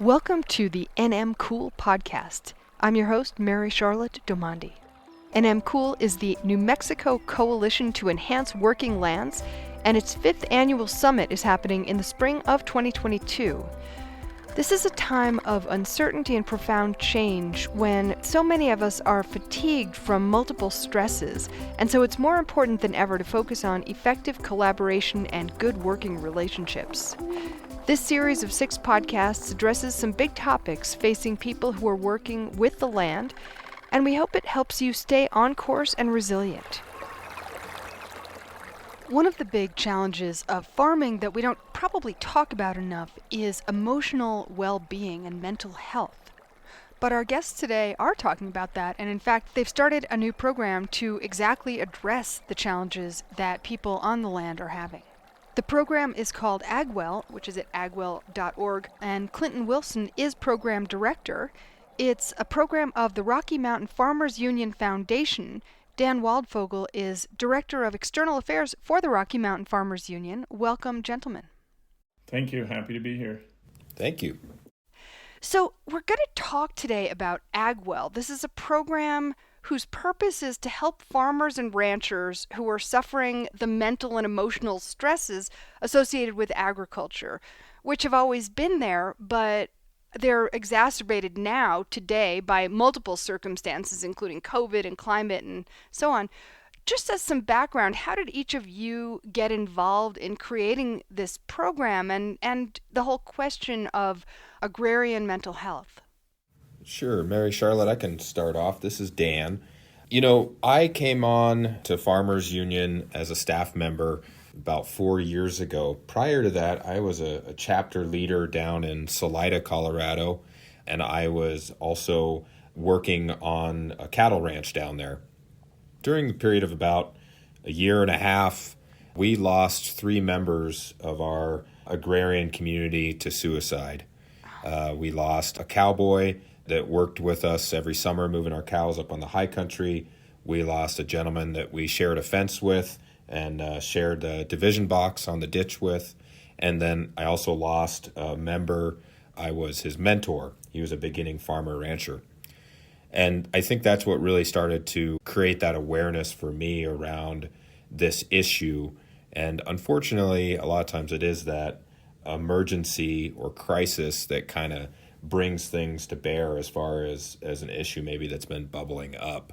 Welcome to the NM Cool podcast. I'm your host, Mary Charlotte Domandi. NM Cool is the New Mexico Coalition to Enhance Working Lands, and its 5th annual summit is happening in the spring of 2022. This is a time of uncertainty and profound change when so many of us are fatigued from multiple stresses, and so it's more important than ever to focus on effective collaboration and good working relationships. This series of 6 podcasts addresses some big topics facing people who are working with the land, and we hope it helps you stay on course and resilient. One of the big challenges of farming that we don't probably talk about enough is emotional well-being and mental health. But our guests today are talking about that, and in fact, they've started a new program to exactly address the challenges that people on the land are having. The program is called AgWell, which is at agwell.org, and Clinton Wilson is program director. It's a program of the Rocky Mountain Farmers Union Foundation. Dan Waldvogle is Director of External Affairs for the Rocky Mountain Farmers Union. Welcome, gentlemen. Thank you. Happy to be here. Thank you. So we're going to talk today about AgWell. This is a program whose purpose is to help farmers and ranchers who are suffering the mental and emotional stresses associated with agriculture, which have always been there, but they're exacerbated now, today, by multiple circumstances, including COVID and climate and so on. Just as some background, how did each of you get involved in creating this program and the whole question of agrarian mental health? Sure. Mary Charlotte, I can start off. This is Dan. I came on to Farmers Union as a staff member about 4 years ago. Prior to that, I was a chapter leader down in Salida, Colorado, and I was also working on a cattle ranch down there. During the period of about a year and a half, we lost 3 members of our agrarian community to suicide. We lost a cowboy that worked with us every summer moving our cows up on the high country. We lost a gentleman that we shared a fence with and shared a division box on the ditch with. And then I also lost a member. I was his mentor. He was a beginning farmer rancher. And I think that's what really started to create that awareness for me around this issue. And unfortunately, a lot of times it is that emergency or crisis that kind of brings things to bear as far as an issue maybe that's been bubbling up.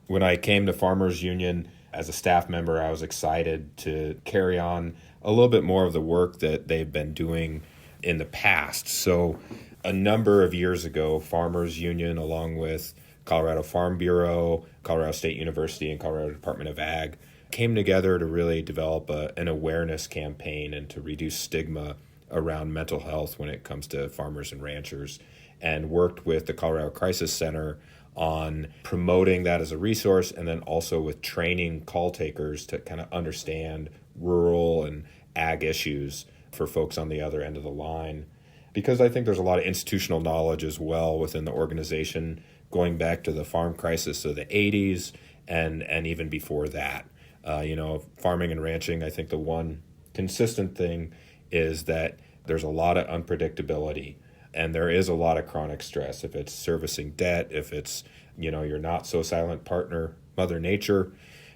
When I came to Farmers Union as a staff member, I was excited to carry on a little bit more of the work that they've been doing in the past. So a number of years ago, Farmers Union, along with Colorado Farm Bureau, Colorado State University, and Colorado Department of Ag, came together to really develop an awareness campaign and to reduce stigma around mental health when it comes to farmers and ranchers, and worked with the Colorado Crisis Center on promoting that as a resource, and then also with training call takers to kind of understand rural and ag issues for folks on the other end of the line. Because I think there's a lot of institutional knowledge as well within the organization going back to the farm crisis of the 80s and even before that. Farming and ranching, I think the one consistent thing is that there's a lot of unpredictability and there is a lot of chronic stress. If it's servicing debt, if it's, your not so silent partner, Mother Nature,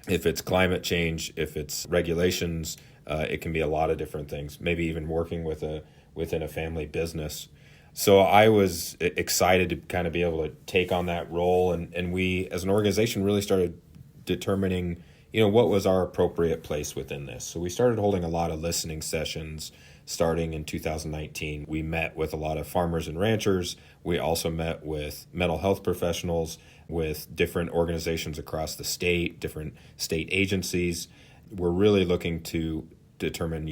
if it's climate change, if it's regulations, it can be a lot of different things, maybe even working within a family business. So I was excited to kind of be able to take on that role. And we, as an organization, really started determining, what was our appropriate place within this. So we started holding a lot of listening sessions starting in 2019. We met with a lot of farmers and ranchers. We also met with mental health professionals, with different organizations across the state, different state agencies. We're really looking to determine,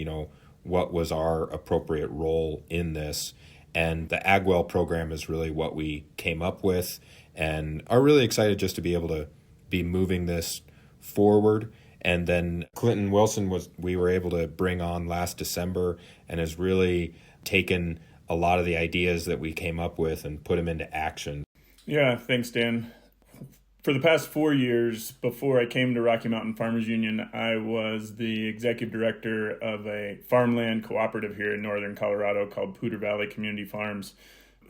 what was our appropriate role in this. And the AgWell program is really what we came up with and are really excited just to be able to be moving this forward. And then Clinton Wilson we were able to bring on last December and has really taken a lot of the ideas that we came up with and put them into action. Yeah, thanks, Dan. For the past 4 years, before I came to Rocky Mountain Farmers Union, I was the executive director of a farmland cooperative here in northern Colorado called Poudre Valley Community Farms,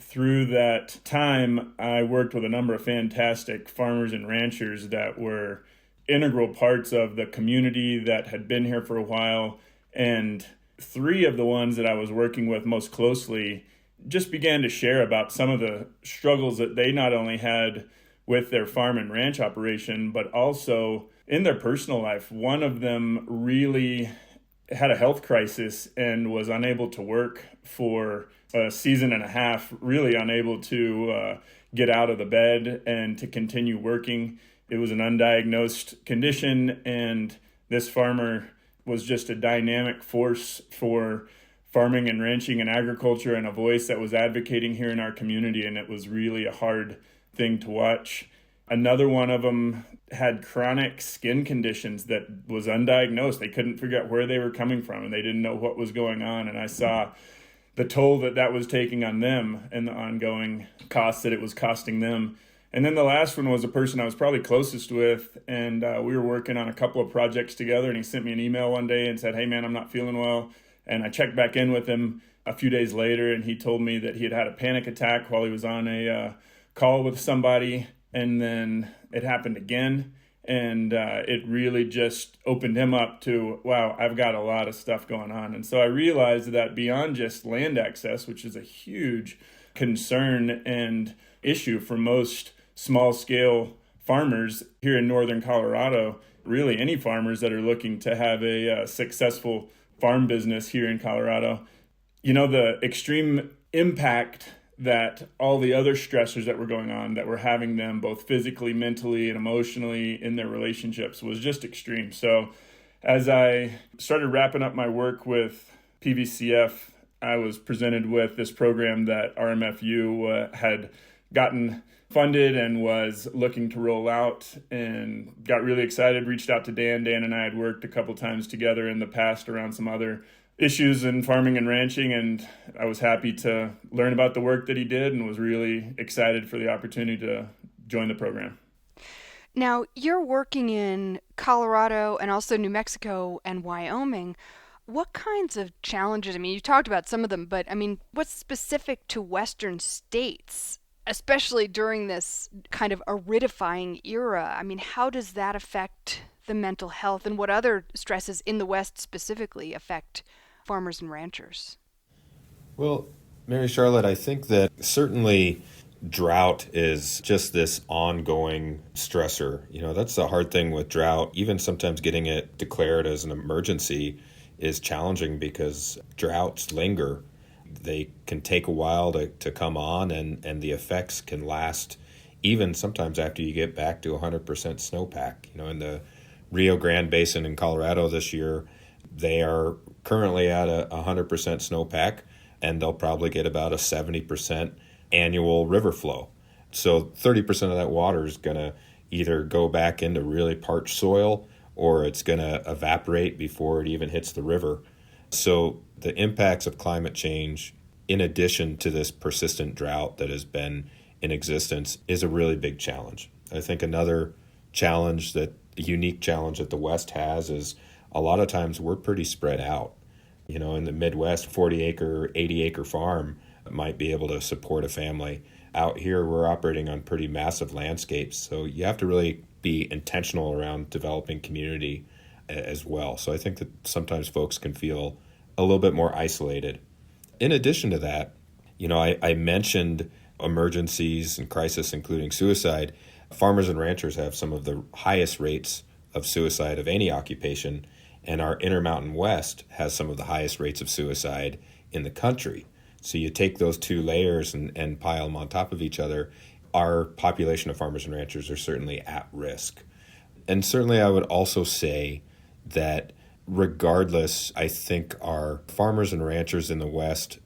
through that time, I worked with a number of fantastic farmers and ranchers that were integral parts of the community that had been here for a while. And three of the ones that I was working with most closely just began to share about some of the struggles that they not only had with their farm and ranch operation, but also in their personal life. One of them really had a health crisis and was unable to work for a season and a half, really unable to get out of the bed and to continue working. It was an undiagnosed condition, and this farmer was just a dynamic force for farming and ranching and agriculture, and a voice that was advocating here in our community, and it was really a hard thing to watch. Another one of them had chronic skin conditions that was undiagnosed. They couldn't figure out where they were coming from, and they didn't know what was going on. And I saw the toll that was taking on them and the ongoing costs that it was costing them. And then the last one was a person I was probably closest with, and we were working on a couple of projects together, and he sent me an email one day and said, "Hey man, I'm not feeling well." And I checked back in with him a few days later, and he told me that he had had a panic attack while he was on a call with somebody, and then it happened again. And it really just opened him up to, wow, I've got a lot of stuff going on. And so I realized that beyond just land access, which is a huge concern and issue for most small-scale farmers here in northern Colorado, really any farmers that are looking to have a successful farm business here in Colorado, the extreme impact that all the other stressors that were going on, that were having them both physically, mentally, and emotionally in their relationships was just extreme. So as I started wrapping up my work with PVCF, I was presented with this program that RMFU had gotten funded and was looking to roll out, and got really excited, reached out to Dan. Dan and I had worked a couple times together in the past around some other issues in farming and ranching, and I was happy to learn about the work that he did and was really excited for the opportunity to join the program. Now, you're working in Colorado and also New Mexico and Wyoming. What kinds of challenges? You talked about some of them, but what's specific to Western states, especially during this kind of aridifying era? How does that affect the mental health, and what other stresses in the West specifically affect farmers and ranchers? Well, Mary Charlotte, I think that certainly drought is just this ongoing stressor. That's the hard thing with drought. Even sometimes getting it declared as an emergency is challenging because droughts linger. They can take a while to come on, and the effects can last even sometimes after you get back to 100% snowpack. In the Rio Grande Basin in Colorado this year, they are currently at a 100% snowpack, and they'll probably get about a 70% annual river flow. So 30% of that water is going to either go back into really parched soil, or it's going to evaporate before it even hits the river. So the impacts of climate change, in addition to this persistent drought that has been in existence, is a really big challenge. I think another unique challenge that the West has is a lot of times we're pretty spread out. In the Midwest, 40-acre, 80-acre farm might be able to support a family. Out here, we're operating on pretty massive landscapes, so you have to really be intentional around developing community as well. So I think that sometimes folks can feel a little bit more isolated. In addition to that, I mentioned emergencies and crisis, including suicide. Farmers and ranchers have some of the highest rates of suicide of any occupation, and our Intermountain West has some of the highest rates of suicide in the country. So you take those two layers and pile them on top of each other, our population of farmers and ranchers are certainly at risk. And certainly I would also say that regardless, I think our farmers and ranchers in the West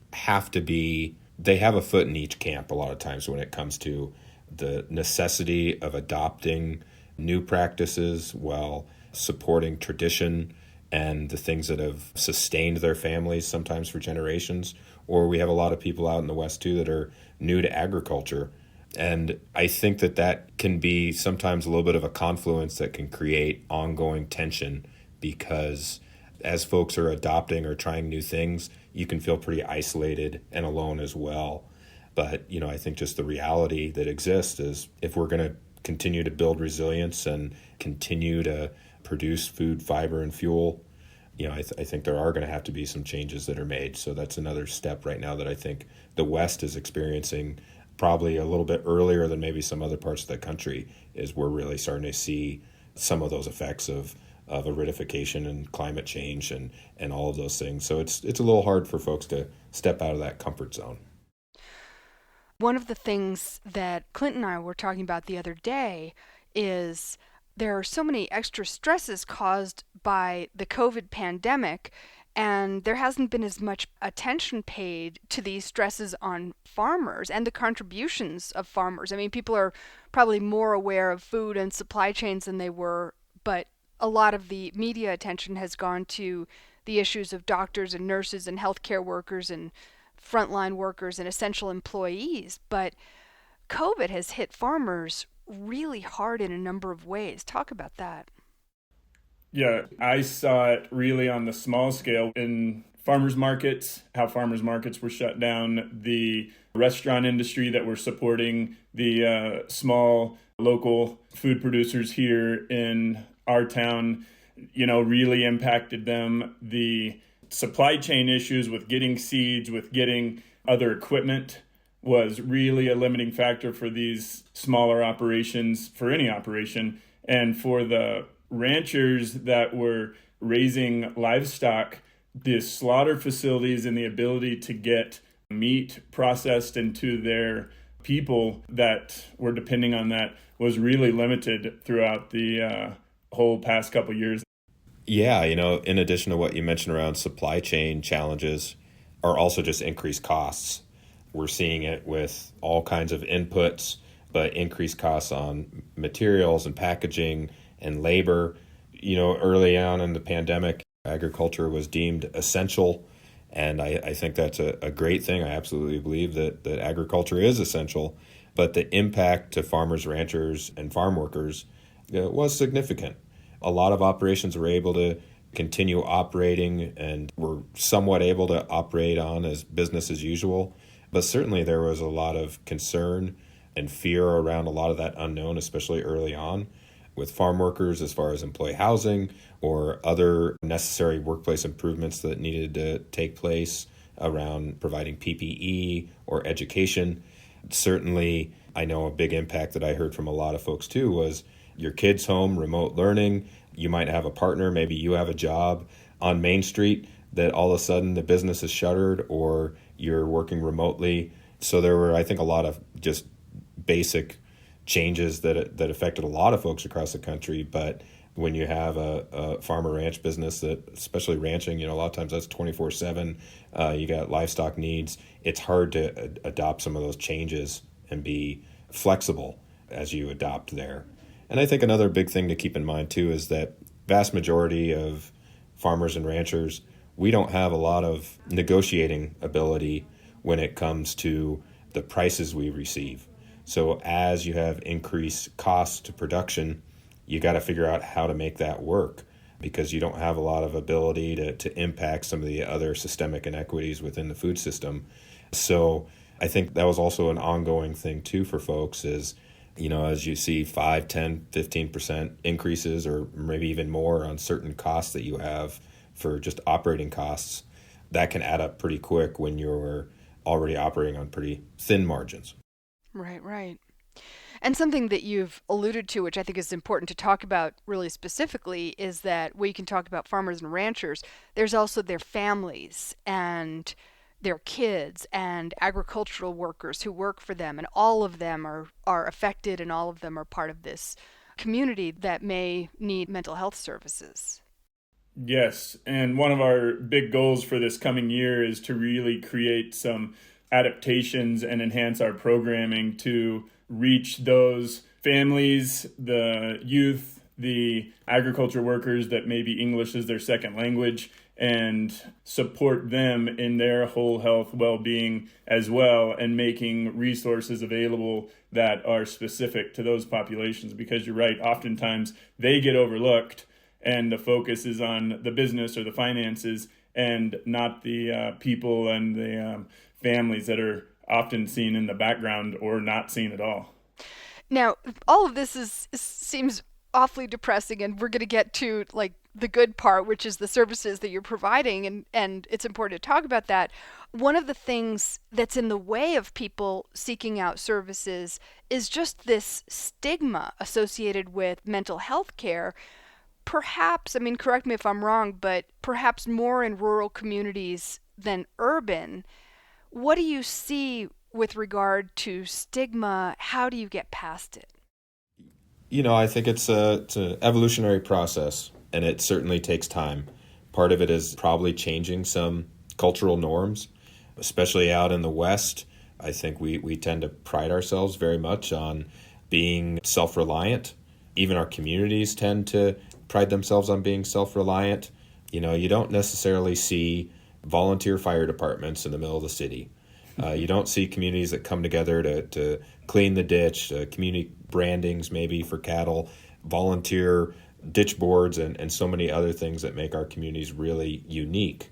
they have a foot in each camp a lot of times when it comes to the necessity of adopting new practices while supporting tradition and the things that have sustained their families sometimes for generations. Or we have a lot of people out in the West too that are new to agriculture. And I think that can be sometimes a little bit of a confluence that can create ongoing tension, because as folks are adopting or trying new things, you can feel pretty isolated and alone as well. But, I think just the reality that exists is if we're going to continue to build resilience and continue to produce food, fiber, and fuel, I think there are going to have to be some changes that are made. So that's another step right now that I think the West is experiencing probably a little bit earlier than maybe some other parts of the country, is we're really starting to see some of those effects of aridification and climate change and all of those things. So it's a little hard for folks to step out of that comfort zone. One of the things that Clint and I were talking about the other day is there are so many extra stresses caused by the COVID pandemic, and there hasn't been as much attention paid to these stresses on farmers and the contributions of farmers. I mean, people are probably more aware of food and supply chains than they were, but a lot of the media attention has gone to the issues of doctors and nurses and healthcare workers and frontline workers and essential employees. But COVID has hit farmers really hard in a number of ways. Talk about that. Yeah, I saw it really on the small scale in farmers markets, how farmers markets were shut down, the restaurant industry that were supporting the small local food producers here in our town, really impacted them. The supply chain issues with getting seeds, with getting other equipment was really a limiting factor for these smaller operations, for any operation. And for the ranchers that were raising livestock, the slaughter facilities and the ability to get meat processed into their people that were depending on that was really limited throughout the whole past couple years. Yeah, in addition to what you mentioned around supply chain challenges, are also just increased costs. We're seeing it with all kinds of inputs, but increased costs on materials and packaging and labor. Early on in the pandemic, agriculture was deemed essential, and I think that's a great thing. I absolutely believe that agriculture is essential, but the impact to farmers, ranchers, and farm workers was significant. A lot of operations were able to continue operating and were somewhat able to operate on as business as usual. But certainly there was a lot of concern and fear around a lot of that unknown, especially early on with farm workers as far as employee housing or other necessary workplace improvements that needed to take place around providing PPE or education. Certainly, I know a big impact that I heard from a lot of folks too was your kids home, remote learning. You might have a partner, maybe you have a job on Main Street that all of a sudden the business is shuttered or you're working remotely. So there were, I think, a lot of just basic changes that affected a lot of folks across the country. But when you have a farmer ranch business that, especially ranching, a lot of times that's 24/7, you got livestock needs, it's hard to adopt some of those changes and be flexible as you adopt there. And I think another big thing to keep in mind too is that vast majority of farmers and ranchers, we don't have a lot of negotiating ability when it comes to the prices we receive. So as you have increased costs to production, you got to figure out how to make that work because you don't have a lot of ability to impact some of the other systemic inequities within the food system. So I think that was also an ongoing thing too for folks is, as you see 5, 10, 15% increases or maybe even more on certain costs that you have for just operating costs, that can add up pretty quick when you're already operating on pretty thin margins. Right. And something that you've alluded to, which I think is important to talk about really specifically, is that we can talk about farmers and ranchers. There's also their families and their kids and agricultural workers who work for them, and all of them are affected and all of them are part of this community that may need mental health services. Yes, and one of our big goals for this coming year is to really create some adaptations and enhance our programming to reach those families, the youth, the agriculture workers that maybe English is their second language, and support them in their whole health well-being as well, and making resources available that are specific to those populations. Because you're right, oftentimes they get overlooked and the focus is on the business or the finances and not the people and the families that are often seen in the background or not seen at all. Now, all of this seems awfully depressing, and we're going to get to like the good part, which is the services that you're providing, and it's important to talk about that. One of the things that's in the way of people seeking out services is just this stigma associated with mental health care. Perhaps, I mean, correct me if I'm wrong, but perhaps more in rural communities than urban. What do you see with regard to stigma? How do you get past it? I think it's an evolutionary process, and it certainly takes time. Part of it is probably changing some cultural norms, especially out in the West. I think we tend to pride ourselves very much on being self-reliant. Even our communities tend to pride themselves on being self-reliant. You don't necessarily see volunteer fire departments in the middle of the city. You don't see communities that come together to clean the ditch, community brandings maybe for cattle, volunteer ditch boards, and so many other things that make our communities really unique.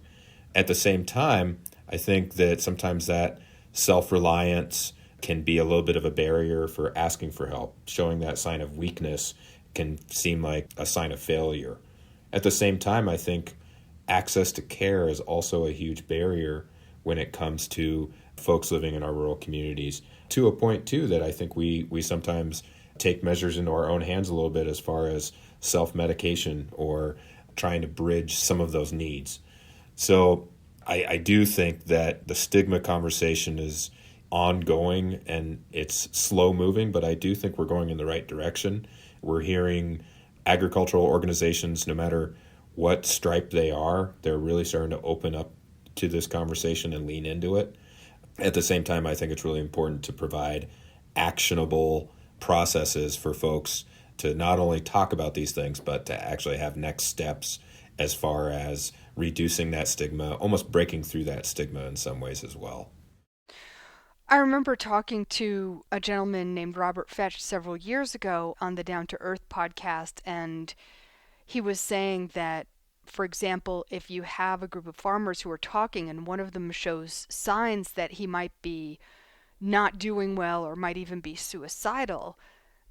At the same time, I think that sometimes that self-reliance can be a little bit of a barrier for asking for help. Showing that sign of weakness can seem like a sign of failure. At the same time, I think access to care is also a huge barrier when it comes to folks living in our rural communities, to a point too that I think we sometimes take measures into our own hands a little bit as far as self-medication or trying to bridge some of those needs. So I do think that the stigma conversation is ongoing and it's slow moving, but I do think we're going in the right direction. We're hearing agricultural organizations, no matter what stripe they are, they're really starting to open up to this conversation and lean into it. At the same time, I think it's really important to provide actionable processes for folks to not only talk about these things, but to actually have next steps as far as reducing that stigma, almost breaking through that stigma in some ways as well. I remember talking to a gentleman named Robert Fetch several years ago on the Down to Earth podcast, and he was saying that, for example, if you have a group of farmers who are talking and one of them shows signs that he might be not doing well or might even be suicidal,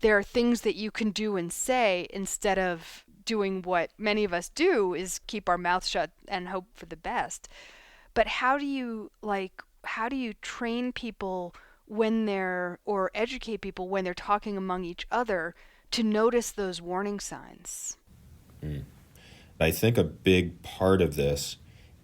there are things that you can do and say instead of doing what many of us do, is keep our mouths shut and hope for the best. But how do you train people or educate people when they're talking among each other to notice those warning signs? I think a big part of this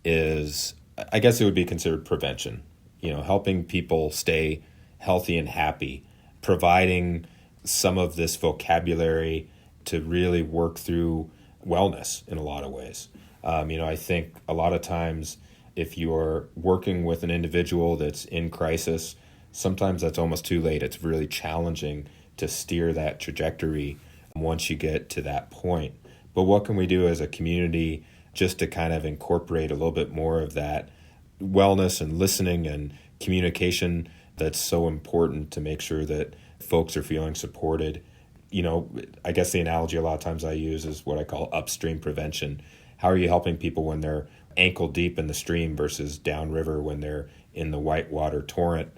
is, I guess it would be considered prevention, helping people stay healthy and happy, providing some of this vocabulary to really work through wellness in a lot of ways. I think a lot of times if you're working with an individual that's in crisis, sometimes that's almost too late. It's really challenging to steer that trajectory once you get to that point. But what can we do as a community just to kind of incorporate a little bit more of that wellness and listening and communication that's so important to make sure that folks are feeling supported? I guess the analogy a lot of times I use is what I call upstream prevention. How are you helping people when they're ankle deep in the stream versus downriver when they're in the whitewater torrent?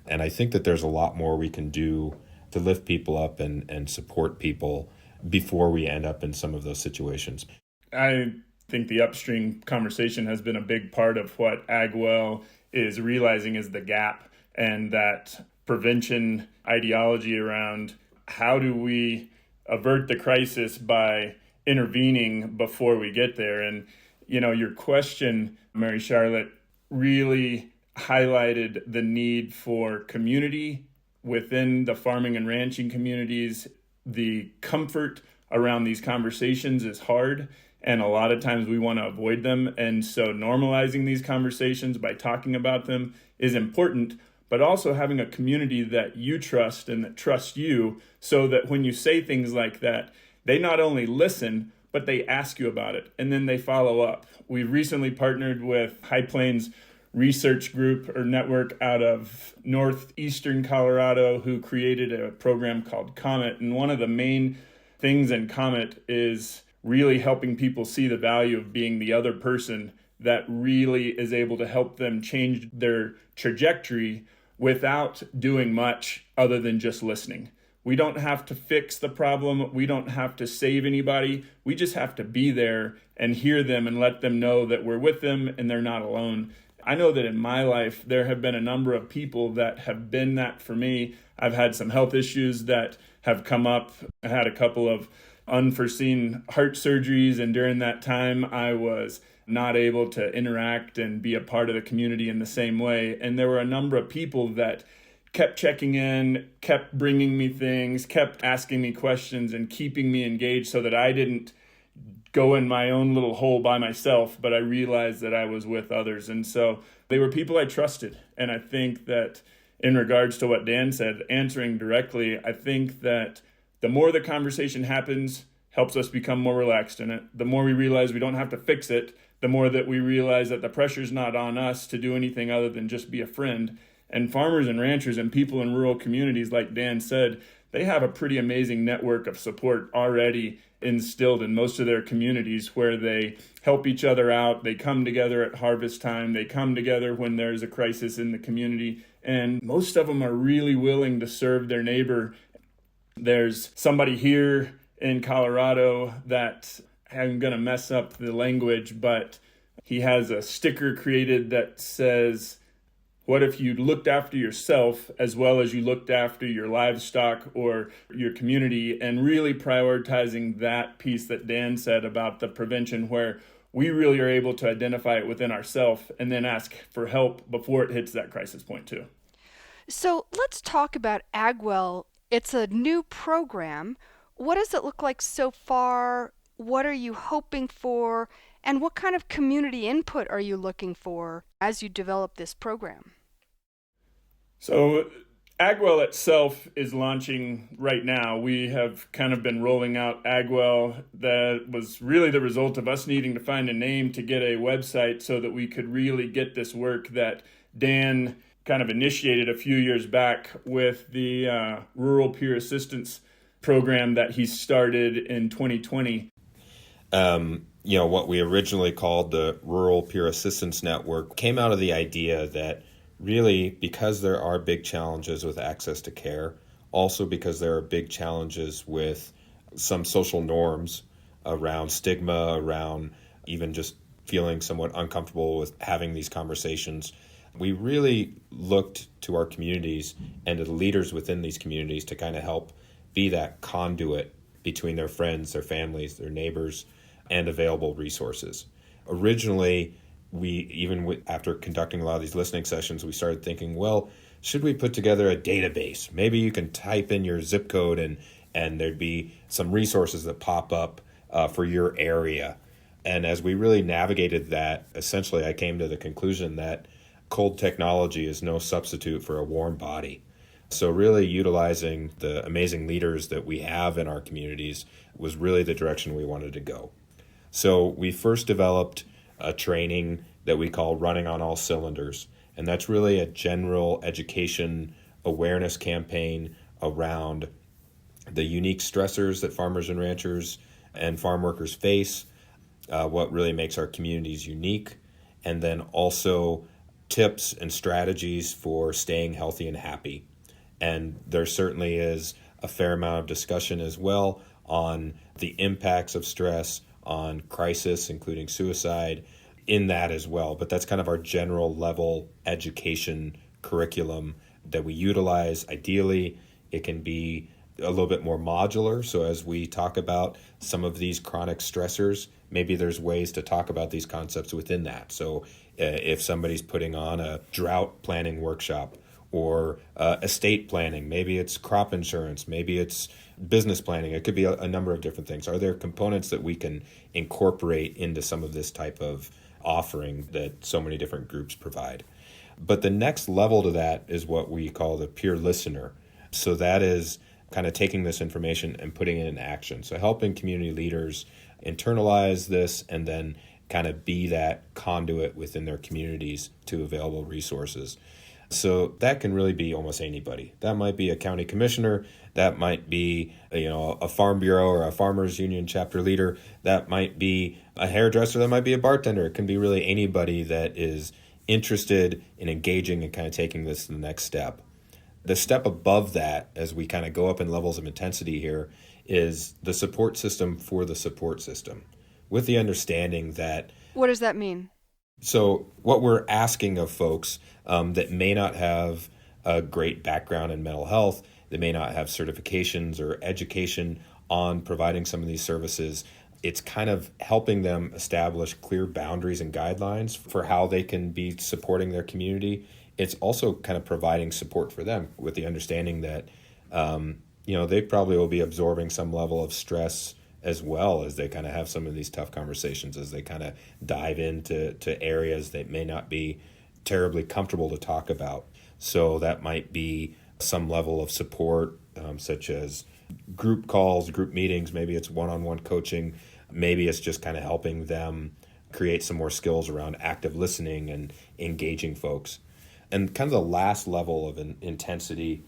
And I think that there's a lot more we can do to lift people up and support people before we end up in some of those situations. I think the upstream conversation has been a big part of what AgWell is realizing is the gap, and that prevention ideology around how do we avert the crisis by intervening before we get there. And, your question, Mary Charlotte, really highlighted the need for community within the farming and ranching communities. The comfort around these conversations is hard, and a lot of times we want to avoid them. And so normalizing these conversations by talking about them is important, but also having a community that you trust and that trusts you, so that when you say things like that, they not only listen, but they ask you about it, and then they follow up. We've recently partnered with High Plains Research Group or Network out of northeastern Colorado, who created a program called Comet. And one of the main things in Comet is really helping people see the value of being the other person that really is able to help them change their trajectory without doing much other than just listening. We don't have to fix the problem. We don't have to save anybody. We just have to be there and hear them and let them know that we're with them and they're not alone. I know that in my life, there have been a number of people that have been that for me. I've had some health issues that have come up. I had a couple of unforeseen heart surgeries, and during that time, I was not able to interact and be a part of the community in the same way. And there were a number of people that kept checking in, kept bringing me things, kept asking me questions and keeping me engaged so that I didn't go in my own little hole by myself, but I realized that I was with others. And so they were people I trusted. And I think that in regards to what Dan said, answering directly, I think that the more the conversation happens, helps us become more relaxed in it. The more we realize we don't have to fix it, the more that we realize that the pressure's not on us to do anything other than just be a friend. And farmers and ranchers and people in rural communities, like Dan said, they have a pretty amazing network of support already instilled in most of their communities, where they help each other out. They come together at harvest time. They come together when there's a crisis in the community. And most of them are really willing to serve their neighbor. There's somebody here in Colorado that, I'm going to mess up the language, but he has a sticker created that says, what if you looked after yourself as well as you looked after your livestock or your community, and really prioritizing that piece that Dan said about the prevention, where we really are able to identify it within ourselves and then ask for help before it hits that crisis point too. So let's talk about AgWell. It's a new program. What does it look like so far? What are you hoping for? And what kind of community input are you looking for as you develop this program? So AgWell itself is launching right now. We have kind of been rolling out AgWell. That was really the result of us needing to find a name to get a website so that we could really get this work that Dan kind of initiated a few years back with the Rural Peer Assistance program that he started in 2020. What we originally called the Rural Peer Assistance Network came out of the idea that really, because there are big challenges with access to care, also because there are big challenges with some social norms around stigma, around even just feeling somewhat uncomfortable with having these conversations, we really looked to our communities and to the leaders within these communities to kind of help be that conduit between their friends, their families, their neighbors, and available resources. Originally, after conducting a lot of these listening sessions, we started thinking, well, should we put together a database? Maybe you can type in your zip code and there'd be some resources that pop up for your area. And as we really navigated that, essentially I came to the conclusion that cold technology is no substitute for a warm body. So really utilizing the amazing leaders that we have in our communities was really the direction we wanted to go. So we first developed a training that we call Running on All Cylinders. And that's really a general education awareness campaign around the unique stressors that farmers and ranchers and farm workers face, what really makes our communities unique, and then also tips and strategies for staying healthy and happy. And there certainly is a fair amount of discussion as well on the impacts of stress on crisis, including suicide, in that as well. But that's kind of our general level education curriculum that we utilize. Ideally, it can be a little bit more modular. So as we talk about some of these chronic stressors, maybe there's ways to talk about these concepts within that. So if somebody's putting on a drought planning workshop or estate planning, maybe it's crop insurance, maybe it's business planning, it could be a number of different things. Are there components that we can incorporate into some of this type of offering that so many different groups provide? But the next level to that is what we call the peer listener. So that is kind of taking this information and putting it in action. So helping community leaders internalize this and then kind of be that conduit within their communities to available resources. So that can really be almost anybody. That might be a county commissioner. That might be a farm bureau or a farmers union chapter leader. That might be a hairdresser. That might be a bartender. It can be really anybody that is interested in engaging and kind of taking this to the next step. The step above that, as we kind of go up in levels of intensity here, is the support system for the support system, with the understanding that... What does that mean? So what we're asking of folks that may not have a great background in mental health, they may not have certifications or education on providing some of these services, it's kind of helping them establish clear boundaries and guidelines for how they can be supporting their community. It's also kind of providing support for them with the understanding that, they probably will be absorbing some level of stress as well as they kind of have some of these tough conversations, as they kind of dive into areas that may not be terribly comfortable to talk about. So that might be some level of support, such as group calls, group meetings, maybe it's one-on-one coaching, maybe it's just kind of helping them create some more skills around active listening and engaging folks. And kind of the last level of intensity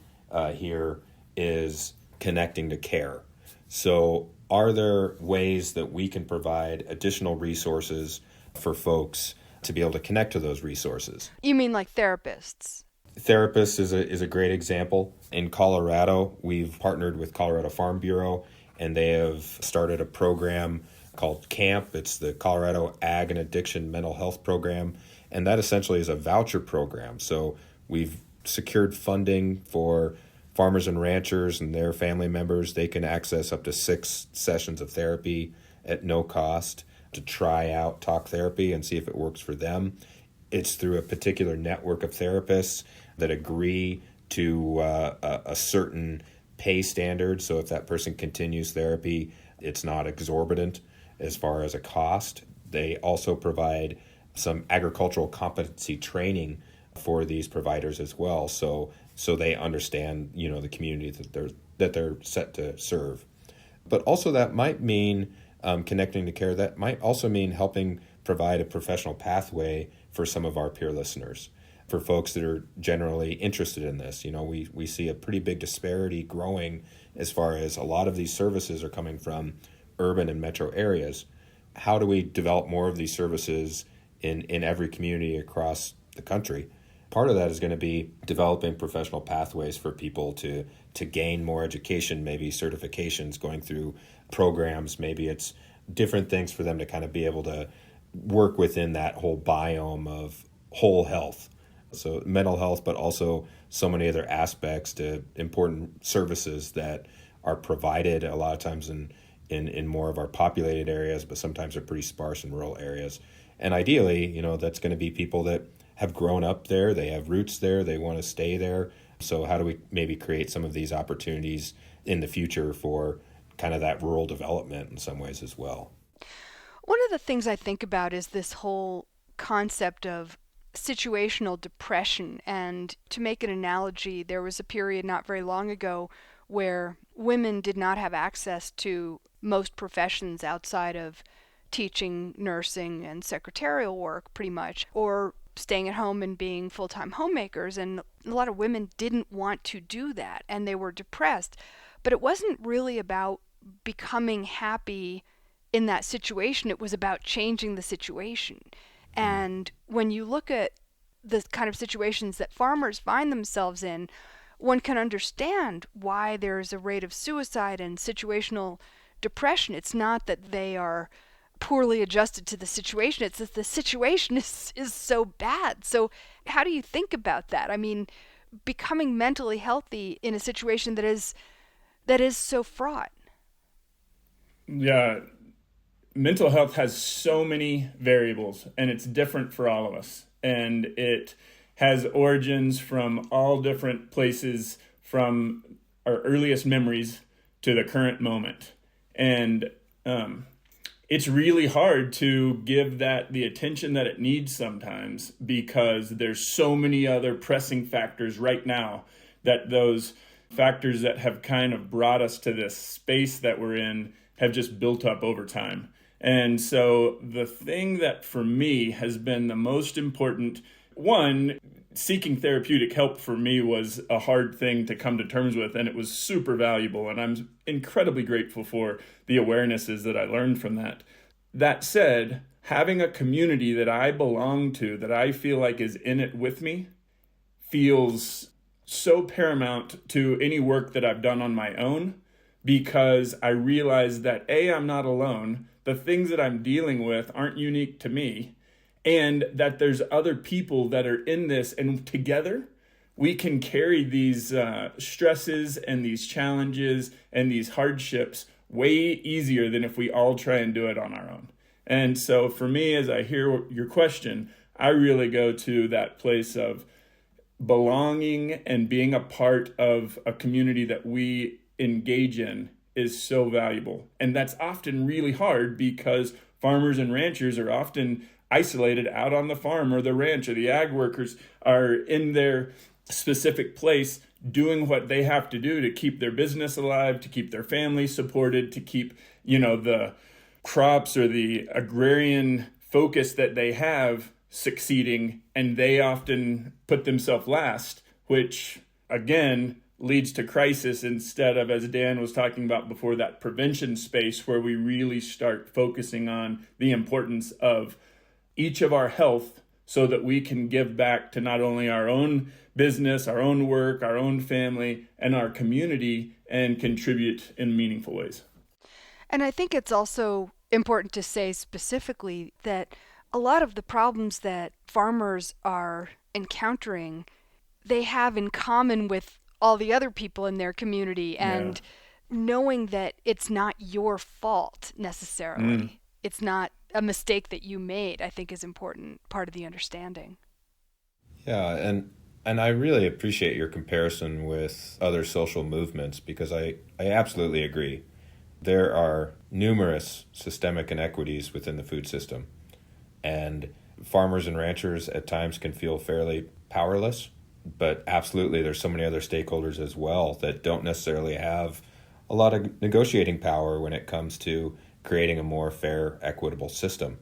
here is connecting to care. So are there ways that we can provide additional resources for folks to be able to connect to those resources? You mean like therapists? Therapists is a great example. In Colorado, we've partnered with Colorado Farm Bureau, and they have started a program called CAMP. It's the Colorado Ag and Addiction Mental Health Program, and that essentially is a voucher program. So we've secured funding for farmers and ranchers and their family members. They can access up to 6 sessions of therapy at no cost to try out talk therapy and see if it works for them. It's through a particular network of therapists that agree to a certain pay standard. So if that person continues therapy, it's not exorbitant as far as a cost. They also provide some agricultural competency training for these providers as well. So they understand, the community that they're set to serve. But also that might mean connecting to care. That might also mean helping provide a professional pathway for some of our peer listeners, for folks that are generally interested in this. We see a pretty big disparity growing as far as a lot of these services are coming from urban and metro areas. How do we develop more of these services in every community across the country? Part of that is going to be developing professional pathways for people to gain more education, maybe certifications, going through programs. Maybe it's different things for them to kind of be able to work within that whole biome of whole health. So mental health, but also so many other aspects to important services that are provided a lot of times in more of our populated areas, but sometimes are pretty sparse in rural areas. And ideally, that's going to be people that have grown up there, they have roots there, they want to stay there. So how do we maybe create some of these opportunities in the future for kind of that rural development in some ways as well? One of the things I think about is this whole concept of situational depression. And to make an analogy, there was a period not very long ago where women did not have access to most professions outside of teaching, nursing, and secretarial work, pretty much, or staying at home and being full-time homemakers. And a lot of women didn't want to do that, and they were depressed. But it wasn't really about becoming happy in that situation. It was about changing the situation. And when you look at the kind of situations that farmers find themselves in, one can understand why there's a rate of suicide and situational depression. It's not that they are poorly adjusted to the situation, it's that the situation is so bad. So how do you think about that? I mean, becoming mentally healthy in a situation that is so fraught. Yeah, mental health has so many variables, and it's different for all of us. And it has origins from all different places, from our earliest memories to the current moment. And it's really hard to give that the attention that it needs sometimes, because there's so many other pressing factors right now, that those factors that have kind of brought us to this space that we're in have just built up over time. And so the thing that for me has been the most important, one, seeking therapeutic help for me was a hard thing to come to terms with, and it was super valuable, and I'm incredibly grateful for the awarenesses that I learned from that. That said, having a community that I belong to, that I feel like is in it with me, feels so paramount to any work that I've done on my own, because I realize that I'm not alone. The things that I'm dealing with aren't unique to me, and that there's other people that are in this, and together we can carry these stresses and these challenges and these hardships way easier than if we all try and do it on our own. And so for me, as I hear your question, I really go to that place of belonging, and being a part of a community that we engage in is so valuable. And that's often really hard, because farmers and ranchers are often isolated out on the farm or the ranch, or the ag workers are in their specific place doing what they have to do to keep their business alive, to keep their family supported, to keep, the crops or the agrarian focus that they have succeeding, and they often put themselves last, which again leads to crisis, instead of, as Dan was talking about before, that prevention space where we really start focusing on the importance of each of our health, so that we can give back to not only our own business, our own work, our own family, and our community, and contribute in meaningful ways. And I think it's also important to say specifically that a lot of the problems that farmers are encountering, they have in common with all the other people in their community, and knowing that it's not your fault necessarily. It's not a mistake that you made, I think, is important part of the understanding. Yeah, and I really appreciate your comparison with other social movements, because I absolutely agree. There are numerous systemic inequities within the food system, and farmers and ranchers at times can feel fairly powerless, but absolutely there's so many other stakeholders as well that don't necessarily have a lot of negotiating power when it comes to creating a more fair, equitable system.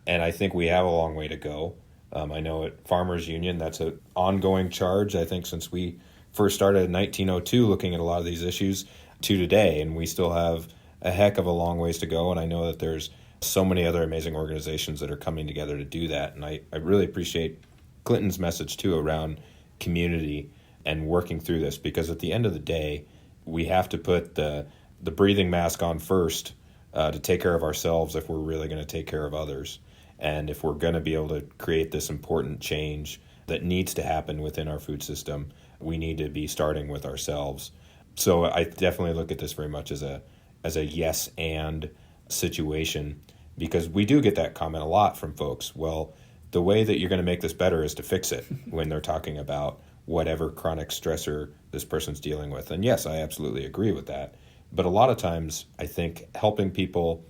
And I think we have a long way to go. I know at Farmers Union, that's an ongoing charge, I think, since we first started in 1902 looking at a lot of these issues to today, and we still have a heck of a long ways to go. And I know that there's so many other amazing organizations that are coming together to do that. And I really appreciate Clinton's message, too, around community and working through this, because at the end of the day, we have to put the breathing mask on first to take care of ourselves if we're really going to take care of others. And if we're going to be able to create this important change that needs to happen within our food system, we need to be starting with ourselves. So I definitely look at this very much as a yes and situation, because we do get that comment a lot from folks. Well, the way that you're going to make this better is to fix it when they're talking about whatever chronic stressor this person's dealing with. And yes, I absolutely agree with that. But a lot of times, I think helping people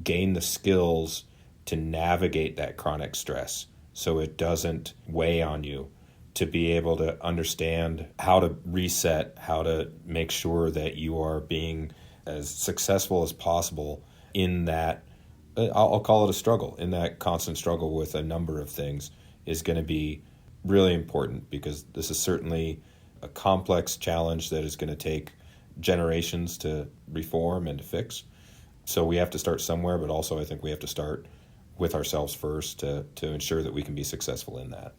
gain the skills to navigate that chronic stress so it doesn't weigh on you, to be able to understand how to reset, how to make sure that you are being as successful as possible in that, I'll call it a struggle, in that constant struggle with a number of things, is going to be really important, because this is certainly a complex challenge that is going to take generations to reform and to fix. So we have to start somewhere, but also I think we have to start with ourselves first to ensure that we can be successful in that.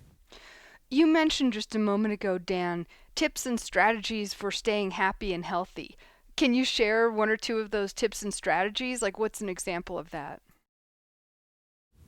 You mentioned just a moment ago, Dan, tips and strategies for staying happy and healthy. Can you share one or two of those tips and strategies? Like, what's an example of that?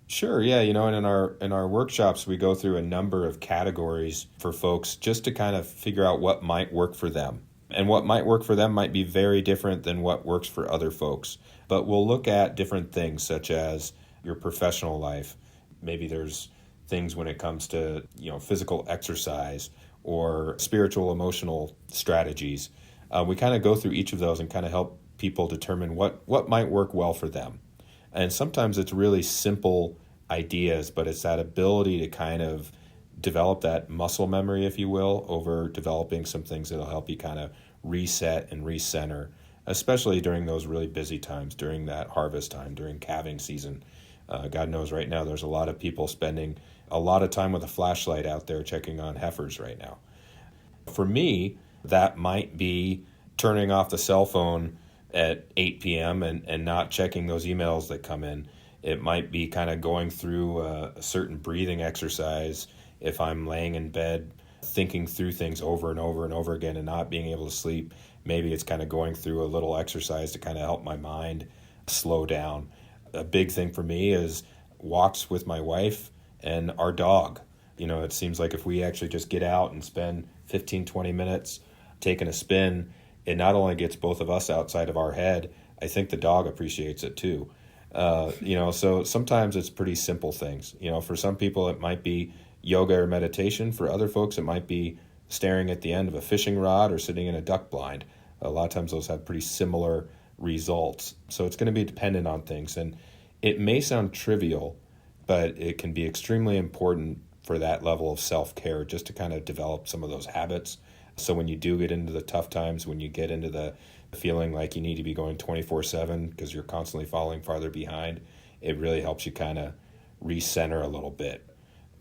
Sure, yeah, and in our workshops we go through a number of categories for folks just to kind of figure out what might work for them. And what might work for them might be very different than what works for other folks. But we'll look at different things such as your professional life. Maybe there's things when it comes to, physical exercise or spiritual, emotional strategies. We kind of go through each of those and kind of help people determine what might work well for them. And sometimes it's really simple ideas, but it's that ability to kind of develop that muscle memory, if you will, over developing some things that'll help you kind of reset and recenter, especially during those really busy times, during that harvest time, during calving season. God knows right now there's a lot of people spending a lot of time with a flashlight out there checking on heifers right now. For me, that might be turning off the cell phone at 8 p.m. and not checking those emails that come in. It might be kind of going through a certain breathing exercise if I'm laying in bed thinking through things over and over and over again and not being able to sleep. Maybe it's kind of going through a little exercise to kind of help my mind slow down. A big thing for me is walks with my wife and our dog. It seems like if we actually just get out and spend 15, 20 minutes taking a spin, it not only gets both of us outside of our head, I think the dog appreciates it too. So sometimes it's pretty simple things. For some people it might be yoga or meditation. For other folks it might be staring at the end of a fishing rod or sitting in a duck blind. A lot of times those have pretty similar results. So it's going to be dependent on things. And it may sound trivial, but it can be extremely important for that level of self-care, just to kind of develop some of those habits. So when you do get into the tough times, when you get into the feeling like you need to be going 24/7 because you're constantly falling farther behind, it really helps you kind of recenter a little bit.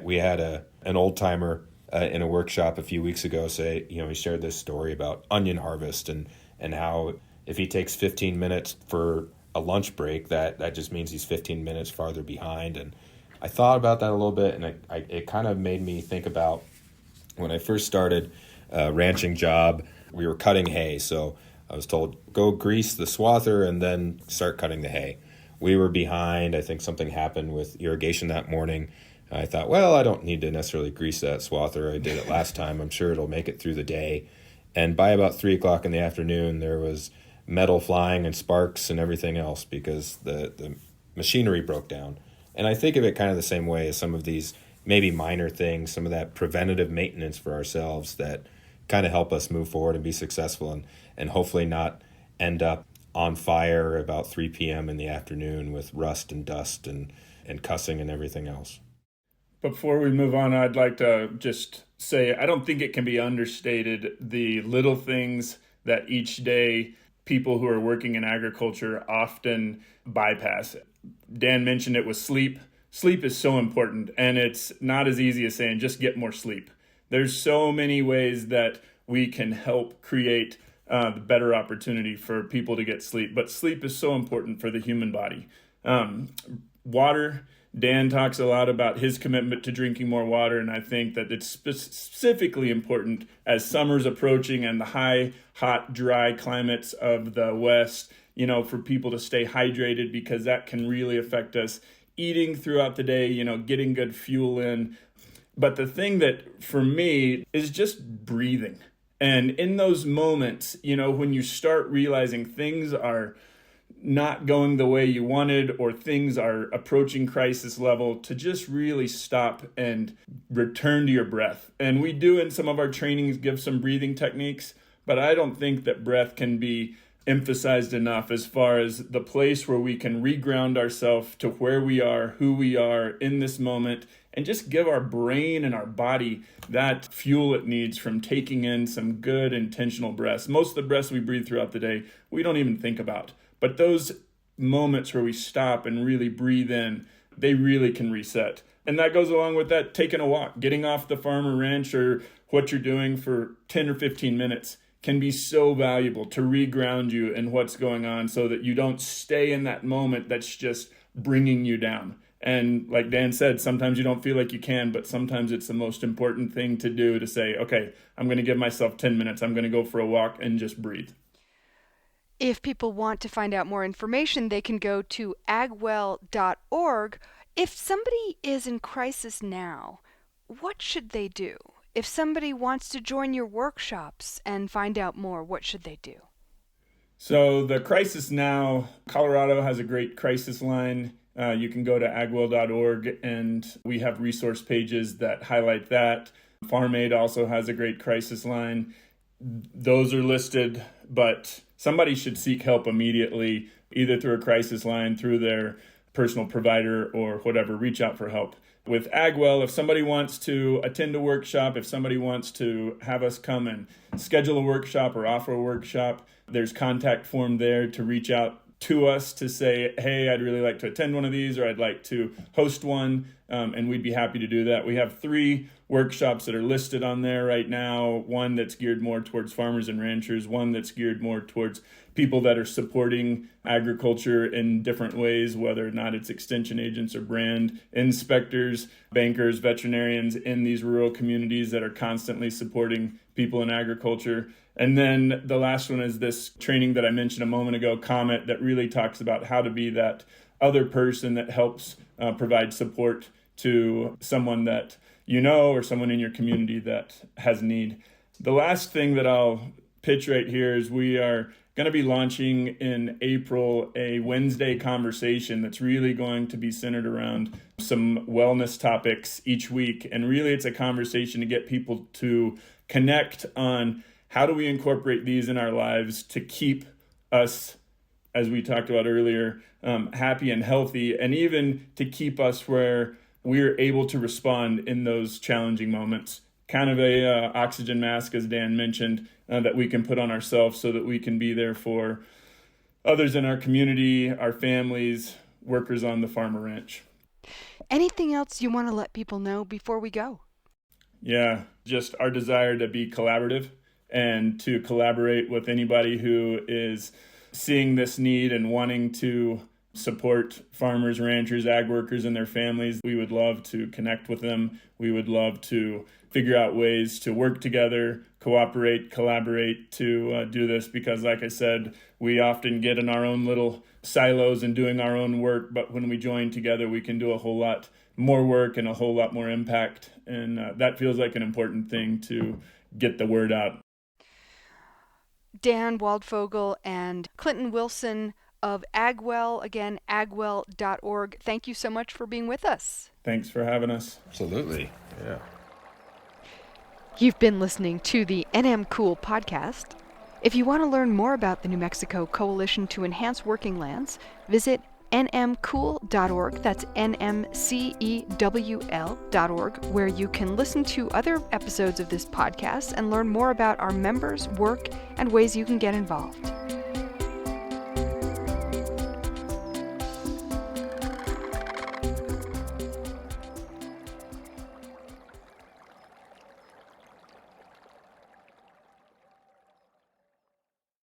We had an old timer in a workshop a few weeks ago say, he shared this story about onion harvest and how if he takes 15 minutes for a lunch break, that just means he's 15 minutes farther behind. And I thought about that a little bit, and it kind of made me think about when I first started a ranching job. We were cutting hay, so I was told, go grease the swather and then start cutting the hay. We were behind. I think something happened with irrigation that morning. I thought, well, I don't need to necessarily grease that swather. I did it last time. I'm sure it'll make it through the day. And by about 3 o'clock in the afternoon, there was metal flying and sparks and everything else because the machinery broke down. And I think of it kind of the same way as some of these maybe minor things, some of that preventative maintenance for ourselves that kind of help us move forward and be successful and hopefully not end up on fire about 3 p.m. in the afternoon with rust and dust and cussing and everything else. Before we move on, I'd like to just say I don't think it can be understated the little things that each day people who are working in agriculture often bypass. Dan mentioned it was sleep. Sleep is so important, and it's not as easy as saying just get more sleep. There's so many ways that we can help create the better opportunity for people to get sleep, but sleep is so important for the human body. Water. Dan talks a lot about his commitment to drinking more water, and I think that it's specifically important as summer's approaching and the high, hot, dry climates of the West, for people to stay hydrated because that can really affect us. Eating throughout the day, getting good fuel in. But the thing that for me is just breathing. And in those moments, when you start realizing things are not going the way you wanted or things are approaching crisis level, to just really stop and return to your breath. And we do in some of our trainings give some breathing techniques, but I don't think that breath can be emphasized enough as far as the place where we can reground ourselves to where we are, who we are in this moment, and just give our brain and our body that fuel it needs from taking in some good intentional breaths. Most of the breaths we breathe throughout the day, we don't even think about. But those moments where we stop and really breathe in, they really can reset. And that goes along with that, taking a walk, getting off the farm or ranch or what you're doing for 10 or 15 minutes can be so valuable to reground you in what's going on so that you don't stay in that moment that's just bringing you down. And like Dan said, sometimes you don't feel like you can, but sometimes it's the most important thing to do to say, okay, I'm going to give myself 10 minutes. I'm going to go for a walk and just breathe. If people want to find out more information, they can go to agwell.org. If somebody is in crisis now, what should they do? If somebody wants to join your workshops and find out more, what should they do? So the Crisis Now, Colorado has a great crisis line. You can go to agwell.org and we have resource pages that highlight that. Farm Aid also has a great crisis line. Those are listed, but somebody should seek help immediately, either through a crisis line, through their personal provider, or whatever. Reach out for help. With AgWell, if somebody wants to attend a workshop, if somebody wants to have us come and schedule a workshop or offer a workshop, there's contact form there to reach out to us to say, hey, I'd really like to attend one of these, or I'd like to host one, and we'd be happy to do that. We have 3 workshops that are listed on there right now. One that's geared more towards farmers and ranchers, one that's geared more towards people that are supporting agriculture in different ways, whether or not it's extension agents or brand inspectors, bankers, veterinarians in these rural communities that are constantly supporting people in agriculture. And then the last one is this training that I mentioned a moment ago, Comet, that really talks about how to be that other person that helps provide support to someone that you know or someone in your community that has need. The last thing that I'll pitch right here is we are going to be launching in April a Wednesday conversation that's really going to be centered around some wellness topics each week. And really it's a conversation to get people to connect on how do we incorporate these in our lives to keep us, as we talked about earlier, happy and healthy, and even to keep us where we're able to respond in those challenging moments. Kind of a oxygen mask, as Dan mentioned, that we can put on ourselves so that we can be there for others in our community, our families, workers on the farm or ranch. Anything else you want to let people know before we go? Yeah, just our desire to be collaborative and to collaborate with anybody who is seeing this need and wanting to support farmers, ranchers, ag workers and their families. We would love to connect with them. We would love to figure out ways to work together, cooperate, collaborate to do this, because like I said, we often get in our own little silos and doing our own work, but when we join together, we can do a whole lot more work and a whole lot more impact. And that feels like an important thing to get the word out. Dan Waldvogle and Clinton Wilson of AgWell, again, agwell.org. Thank you so much for being with us. Thanks for having us. Absolutely. Yeah. You've been listening to the NM Cool podcast. If you want to learn more about the New Mexico Coalition to Enhance Working Lands, visit nmcool.org. That's nmcewl.org, where you can listen to other episodes of this podcast and learn more about our members, work, and ways you can get involved.